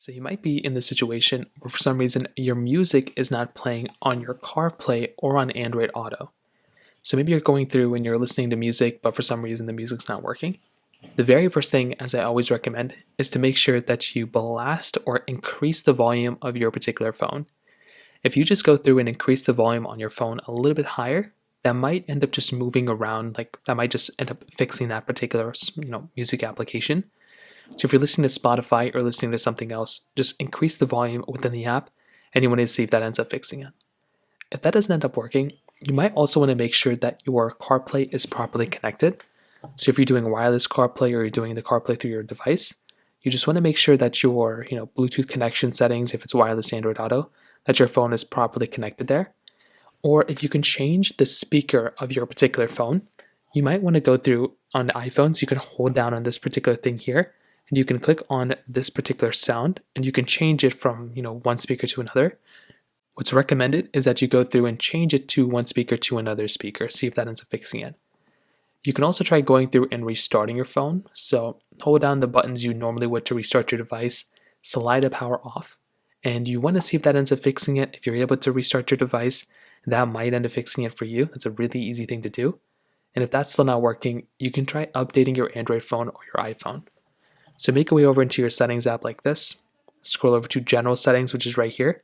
So you might be in the situation where for some reason your music is not playing on your CarPlay or on Android Auto. So maybe you're going through and you're listening to music, but for some reason the music's not working. The very first thing, as I always recommend, is to make sure that you blast or increase the volume of your particular phone. If you just go through and increase the volume on your phone a little bit higher, that might end up just moving around, like that might just end up fixing that particular music application. So if you're listening to Spotify or listening to something else, just increase the volume within the app and you want to see if that ends up fixing it. If that doesn't end up working, you might also want to make sure that your CarPlay is properly connected. So if you're doing wireless CarPlay or you're doing the CarPlay through your device, you just want to make sure that your Bluetooth connection settings, if it's wireless Android Auto, that your phone is properly connected there. Or if you can change the speaker of your particular phone, you might want to go through on iPhones, you can hold down on this particular thing here, and you can click on this particular sound, and you can change it from one speaker to another. What's recommended is that you go through and change it to one speaker to another speaker, see if that ends up fixing it. You can also try going through and restarting your phone. So hold down the buttons you normally would to restart your device, slide the power off, and you want to see if that ends up fixing it. If you're able to restart your device, that might end up fixing it for you. It's a really easy thing to do. And if that's still not working, you can try updating your Android phone or your iPhone. So make your way over into your settings app like this. Scroll over to general settings, which is right here.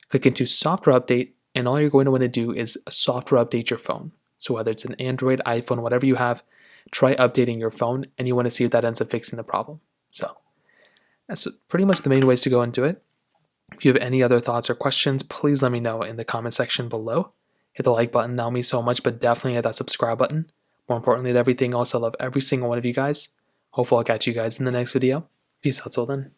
Click into software update, and all you're going to want to do is software update your phone. So whether it's an Android, iPhone, whatever you have, try updating your phone, and you want to see if that ends up fixing the problem. So that's pretty much the main ways to go into it. If you have any other thoughts or questions, please let me know in the comment section below. Hit the like button, that will mean so much, but definitely hit that subscribe button. More importantly than everything else, I love every single one of you guys. Hopefully I'll catch you guys in the next video. Peace out till then.